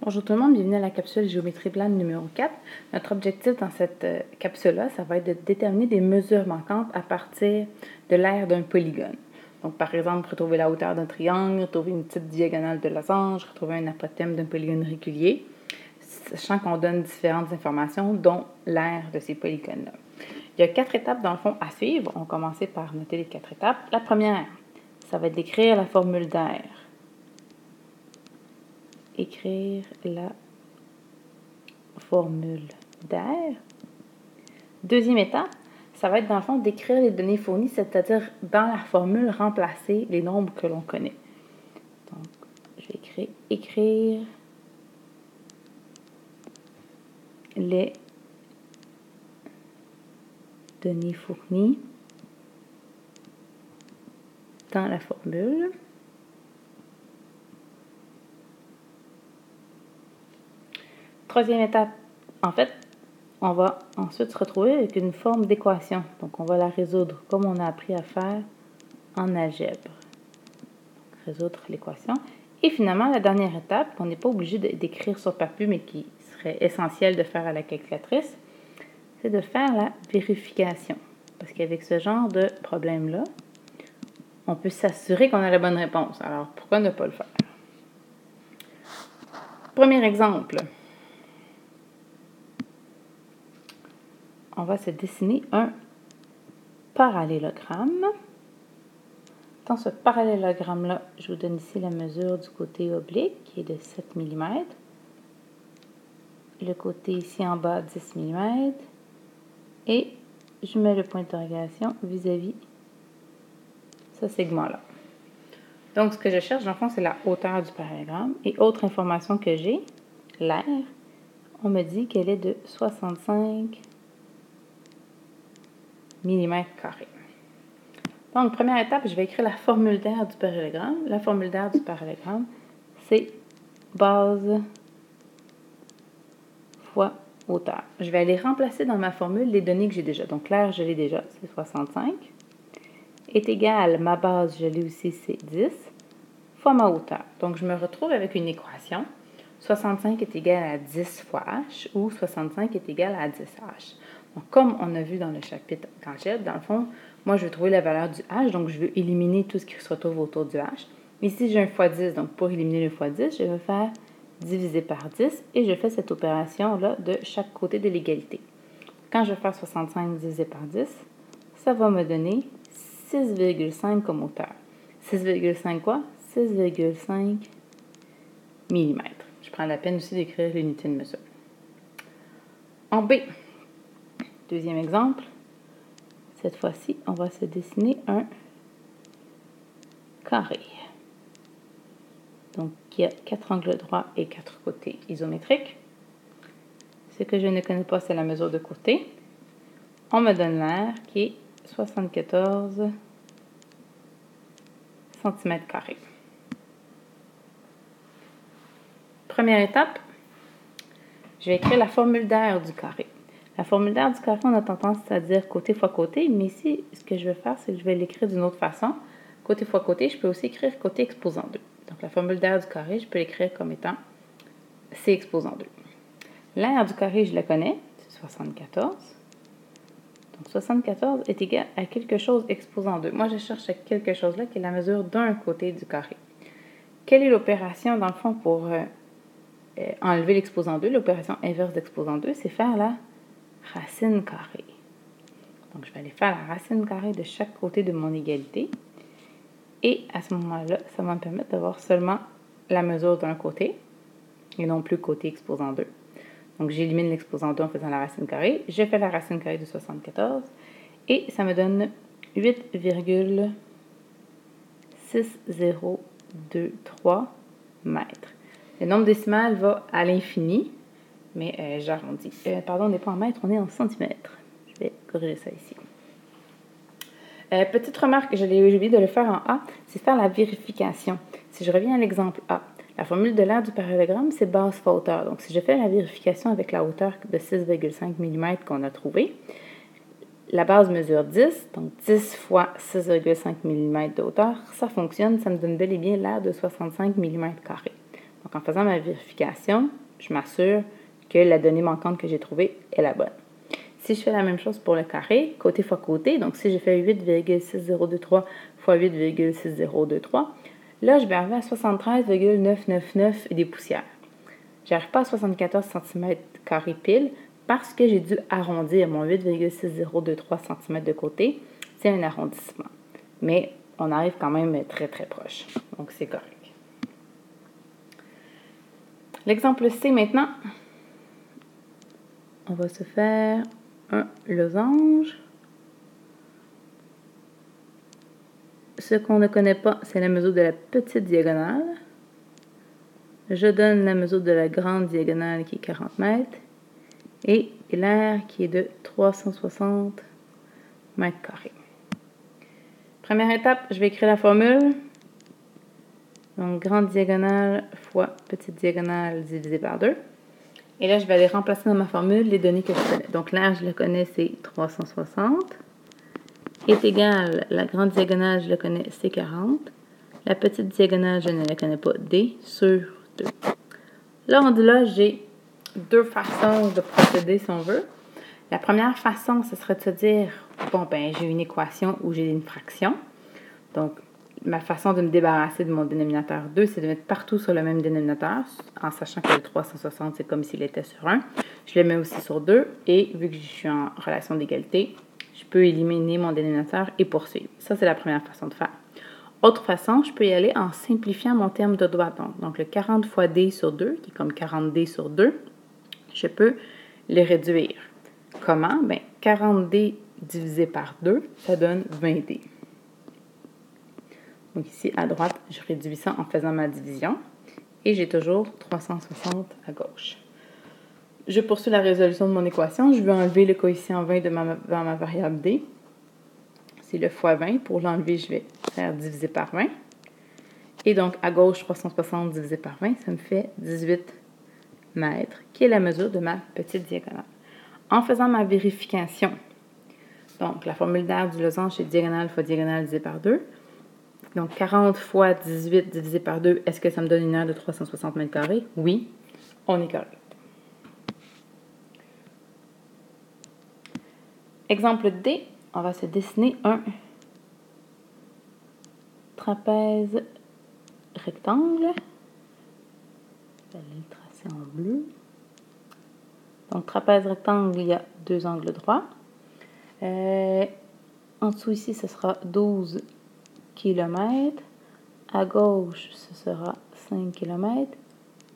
Bonjour tout le monde, bienvenue à la capsule géométrie plane numéro 4. Notre objectif dans cette capsule-là, ça va être de déterminer des mesures manquantes à partir de l'aire d'un polygone. Donc par exemple, retrouver la hauteur d'un triangle, retrouver une petite diagonale de losange, retrouver un apothème d'un polygone régulier, sachant qu'on donne différentes informations, dont l'aire de ces polygones-là. Il y a 4 étapes dans le fond à suivre. On va commencer par noter les 4 étapes. La première, ça va être d'écrire la formule d'aire. Écrire la formule d'aire. Deuxième étape, ça va être dans le fond d'écrire les données fournies, c'est-à-dire dans la formule, remplacer les nombres que l'on connaît. Donc, je vais écrire les données fournies dans la formule. Troisième étape, en fait, on va ensuite se retrouver avec une forme d'équation. Donc, on va la résoudre comme on a appris à faire en algèbre. Donc, résoudre l'équation. Et finalement, la dernière étape, qu'on n'est pas obligé d'écrire sur papier, mais qui serait essentielle de faire à la calculatrice, c'est de faire la vérification. Parce qu'avec ce genre de problème-là, on peut s'assurer qu'on a la bonne réponse. Alors, pourquoi ne pas le faire? Premier exemple. On va se dessiner un parallélogramme. Dans ce parallélogramme-là, je vous donne ici la mesure du côté oblique qui est de 7 mm. Le côté ici en bas, 10 mm. Et je mets le point d'interrogation vis-à-vis ce segment-là. Donc, ce que je cherche, dans le fond, c'est la hauteur du parallélogramme. Et autre information que j'ai, l'aire, on me dit qu'elle est de 65 mm². Donc, première étape, je vais écrire la formule d'aire du parallélogramme. La formule d'aire du parallélogramme, c'est base fois hauteur. Je vais aller remplacer dans ma formule les données que j'ai déjà. Donc, l'aire, je l'ai déjà, c'est 65. Est égal, ma base, je l'ai aussi, c'est 10, fois ma hauteur. Donc, je me retrouve avec une équation. 65 est égal à 10 fois h, ou 65 est égal à 10h. Donc, comme on a vu dans le chapitre d'algèbre, dans le fond, moi, je veux trouver la valeur du h, donc je veux éliminer tout ce qui se retrouve autour du h. Ici, j'ai un fois 10, donc pour éliminer le fois 10, je vais faire diviser par 10, et je fais cette opération-là de chaque côté de l'égalité. Quand je vais faire 65 divisé par 10, ça va me donner 6,5 comme hauteur. 6,5 quoi? 6,5 mm. Je prends la peine aussi d'écrire l'unité de mesure. En B, deuxième exemple, cette fois-ci, on va se dessiner un carré. Donc, il y a 4 angles droits et 4 côtés isométriques. Ce que je ne connais pas, c'est la mesure de côté. On me donne l'aire qui est 74 cm². Première étape, je vais écrire la formule d'aire du carré. La formule d'aire du carré, on a tendance à dire côté fois côté, mais ici, ce que je vais faire, c'est que je vais l'écrire d'une autre façon. Côté fois côté, je peux aussi écrire côté exposant 2. Donc, la formule d'aire du carré, je peux l'écrire comme étant C exposant 2. L'aire du carré, je la connais, c'est 74. Donc, 74 est égal à quelque chose exposant 2. Moi, je cherche quelque chose-là qui est la mesure d'un côté du carré. Quelle est l'opération, dans le fond, pour enlever l'exposant 2? L'opération inverse d'exposant 2, c'est faire la racine carrée. Donc, je vais aller faire la racine carrée de chaque côté de mon égalité. Et à ce moment-là, ça va me permettre d'avoir seulement la mesure d'un côté et non plus côté exposant 2. Donc, j'élimine l'exposant 2 en faisant la racine carrée. Je fais la racine carrée de 74 et ça me donne 8,6023 mètres. Le nombre décimal va à l'infini, mais j'arrondis. Pardon, on n'est pas en mètres, on est en centimètres. Je vais corriger ça ici. Petite remarque, j'ai oublié de le faire en A, c'est faire la vérification. Si je reviens à l'exemple A, la formule de l'aire du parallélogramme, c'est base fois hauteur. Donc, si je fais la vérification avec la hauteur de 6,5 mm qu'on a trouvée, la base mesure 10, donc 10 fois 6,5 mm de hauteur, ça fonctionne, ça me donne bel et bien l'aire de 65 mm². Donc, en faisant ma vérification, je m'assure que la donnée manquante que j'ai trouvée est la bonne. Si je fais la même chose pour le carré, côté fois côté, donc si j'ai fait 8,6023 fois 8,6023, là, je vais arriver à 73,999 des poussières. Je n'arrive pas à 74 cm² pile parce que j'ai dû arrondir mon 8,6023 cm de côté. C'est un arrondissement. Mais on arrive quand même très, très proche. Donc, c'est correct. L'exemple C maintenant. On va se faire un losange. Ce qu'on ne connaît pas, c'est la mesure de la petite diagonale. Je donne la mesure de la grande diagonale qui est 40 mètres et l'aire qui est de 360 mètres carrés. Première étape, je vais écrire la formule. Donc, grande diagonale fois petite diagonale divisé par 2. Et là, je vais aller remplacer dans ma formule les données que je connais. Donc, l'aire, je le connais, c'est 360. Est égal, la grande diagonale, je le connais, c'est 40. La petite diagonale, je ne la connais pas, D sur 2. Là, rendu là, j'ai deux façons de procéder, si on veut. La première façon, ce serait de se dire, bon, ben, j'ai une équation où j'ai une fraction. Donc, ma façon de me débarrasser de mon dénominateur 2, c'est de mettre partout sur le même dénominateur, en sachant que le 360, c'est comme s'il était sur 1. Je le mets aussi sur 2, et vu que je suis en relation d'égalité, je peux éliminer mon dénominateur et poursuivre. Ça, c'est la première façon de faire. Autre façon, je peux y aller en simplifiant mon terme de droite. Donc, le 40 fois D sur 2, qui est comme 40D sur 2, je peux les réduire. Comment? Bien, 40D divisé par 2, ça donne 20D. Donc ici, à droite, je réduis ça en faisant ma division. Et j'ai toujours 360 à gauche. Je poursuis la résolution de mon équation. Je veux enlever le coefficient 20 dans ma variable D. C'est le fois 20. Pour l'enlever, je vais faire diviser par 20. Et donc, à gauche, 360 divisé par 20, ça me fait 18 mètres, qui est la mesure de ma petite diagonale. En faisant ma vérification, donc la formule d'aire du losange, c'est diagonale fois diagonale divisé par 2. Donc, 40 fois 18 divisé par 2, est-ce que ça me donne une aire de 360 mètres carrés? Oui, on est correct. Exemple D, on va se dessiner un trapèze rectangle. Je vais le tracer en bleu. Donc, trapèze rectangle, il y a deux angles droits. En dessous ici, ce sera 12 km. À gauche, ce sera 5 km.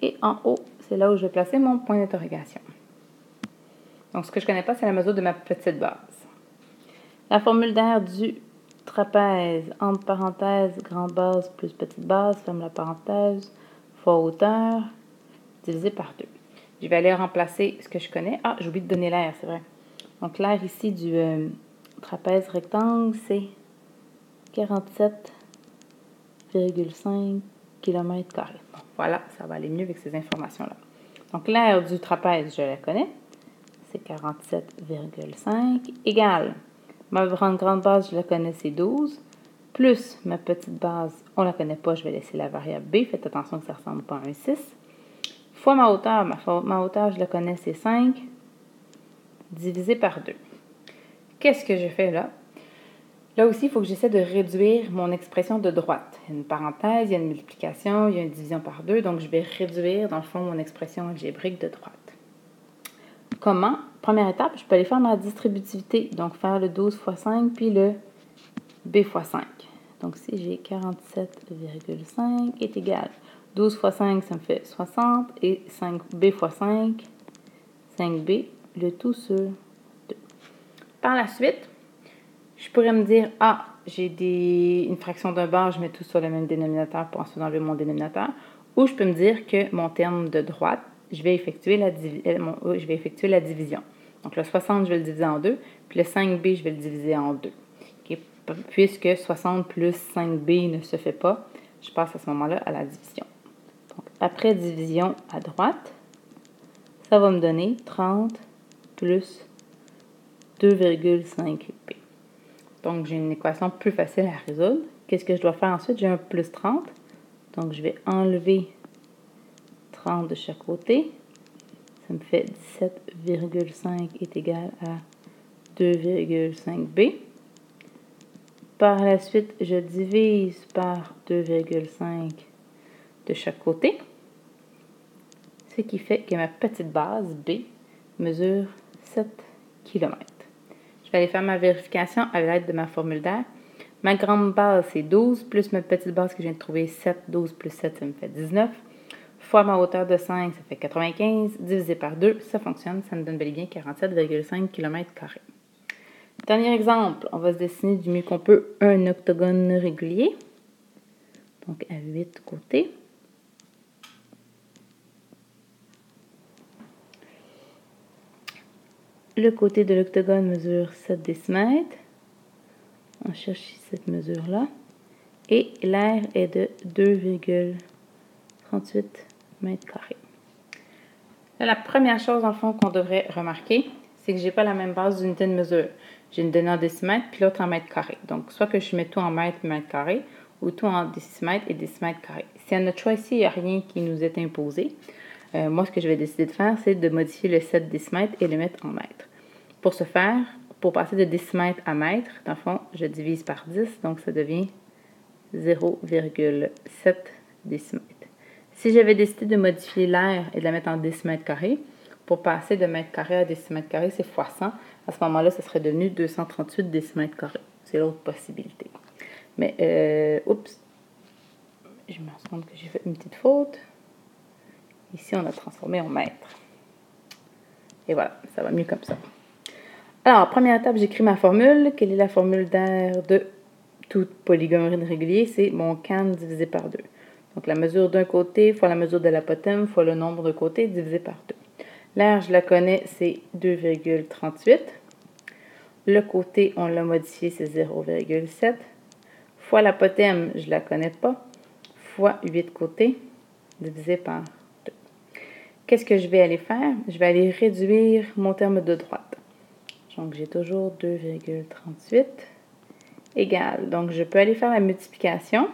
Et en haut, c'est là où je vais placer mon point d'interrogation. Donc, ce que je ne connais pas, c'est la mesure de ma petite base. La formule d'aire du trapèze, entre parenthèses, grande base plus petite base, ferme la parenthèse, fois hauteur, divisé par 2. Je vais aller remplacer ce que je connais. Ah, j'ai oublié de donner l'aire, c'est vrai. Donc, l'aire ici du trapèze rectangle, c'est 47,5 km². Bon, voilà, ça va aller mieux avec ces informations-là. Donc, l'aire du trapèze, je la connais. C'est 47,5 égale ma grande base, je la connais, c'est 12. Plus ma petite base, on ne la connaît pas, je vais laisser la variable B. Faites attention que ça ne ressemble pas à un 6. Fois ma hauteur, ma hauteur, je la connais, c'est 5. Divisé par 2. Qu'est-ce que je fais là? Là aussi, il faut que j'essaie de réduire mon expression de droite. Il y a une parenthèse, il y a une multiplication, il y a une division par 2. Donc, je vais réduire, dans le fond, mon expression algébrique de droite. Comment? Première étape, je peux aller faire ma distributivité. Donc, faire le 12 fois 5, puis le B fois 5. Donc, si j'ai 47,5 est égal. 12 fois 5, ça me fait 60. Et 5B fois 5, 5B, le tout sur 2. Par la suite, je pourrais me dire, ah, j'ai une fraction d'un bar, je mets tout sur le même dénominateur pour ensuite enlever mon dénominateur. Ou je peux me dire que mon terme de droite, je vais effectuer la division. Donc, le 60, je vais le diviser en 2, puis le 5B, je vais le diviser en 2. Okay? Puisque 60 plus 5B ne se fait pas, je passe à ce moment-là à la division. Donc, après division à droite, ça va me donner 30 plus 2,5B. Donc, j'ai une équation plus facile à résoudre. Qu'est-ce que je dois faire ensuite? J'ai un plus 30. Donc, je vais enlever 30 de chaque côté. Ça me fait 17,5 est égal à 2,5b. Par la suite, je divise par 2,5 de chaque côté. Ce qui fait que ma petite base B mesure 7 km. Je vais aller faire ma vérification à l'aide de ma formule d'air. Ma grande base, c'est 12, plus ma petite base que je viens de trouver, 7. 12 plus 7, ça me fait 19. Fois ma hauteur de 5, ça fait 95. Divisé par 2, ça fonctionne. Ça me donne bel et bien 47,5 km². Dernier exemple, on va se dessiner du mieux qu'on peut un octogone régulier. Donc, à 8 côtés. Le côté de l'octogone mesure 7 décimètres. On cherche cette mesure-là. Et l'air est de 2,38 mètres carrés. Là, la première chose, dans le fond, qu'on devrait remarquer, c'est que je n'ai pas la même base d'unité de mesure. J'ai une donnée en décimètres, puis l'autre en mètres carrés. Donc, soit que je mets tout en mètres et mètres carrés, ou tout en décimètres et décimètres carrés. Si à notre choix ici, il n'y a rien qui nous est imposé, moi, ce que je vais décider de faire, c'est de modifier le 7 décimètres et le mettre en mètres. Pour ce faire, pour passer de décimètres à mètres, dans le fond, je divise par 10, donc ça devient 0,7 décimètres. Si j'avais décidé de modifier l'air et de la mettre en décimètres carrés, pour passer de mètres carrés à décimètres carrés, c'est fois 100. À ce moment-là, ça serait devenu 238 décimètres carrés. C'est l'autre possibilité. Mais, oups, je me rends compte que j'ai fait une petite faute. Ici, on a transformé en mètres. Et voilà, ça va mieux comme ça. Alors, première étape, j'écris ma formule. Quelle est la formule d'air de tout polygone régulier? C'est mon can divisé par 2. Donc, la mesure d'un côté fois la mesure de l'apotème fois le nombre de côtés divisé par 2. L'air, je la connais, c'est 2,38. Le côté, on l'a modifié, c'est 0,7. Fois l'apotème, je ne la connais pas, fois 8 côtés divisé par 2. Qu'est-ce que je vais aller faire? Je vais aller réduire mon terme de droite. Donc, j'ai toujours 2,38 égale. Donc, je peux aller faire la multiplication.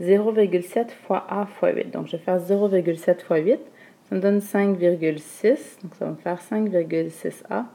0,7 fois A fois 8. Donc, je vais faire 0,7 fois 8. Ça me donne 5,6. Donc, ça va me faire 5,6A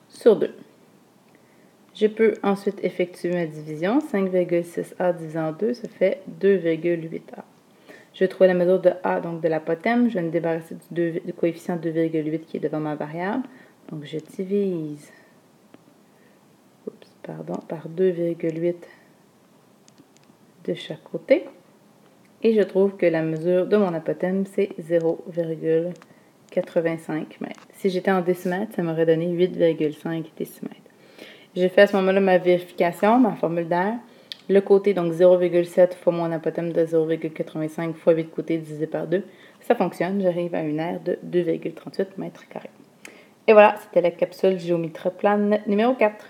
sur 2. Je peux ensuite effectuer ma division. 5,6A divisé en 2, ça fait 2,8A. Je vais trouver la mesure de A, donc de l'apotème. Je vais me débarrasser du coefficient 2,8 qui est devant ma variable. Donc, je divise par 2,8 de chaque côté. Et je trouve que la mesure de mon apotème, c'est 0,85 mètres. Si j'étais en décimètres, ça m'aurait donné 8,5 décimètres. J'ai fait à ce moment-là ma vérification, ma formule d'air. Le côté, donc 0,7 fois mon apotème de 0,85 fois 8 côtés divisé par 2. Ça fonctionne, j'arrive à une aire de 2,38 mètres carrés. Et voilà, c'était la capsule géométrie plane numéro 4.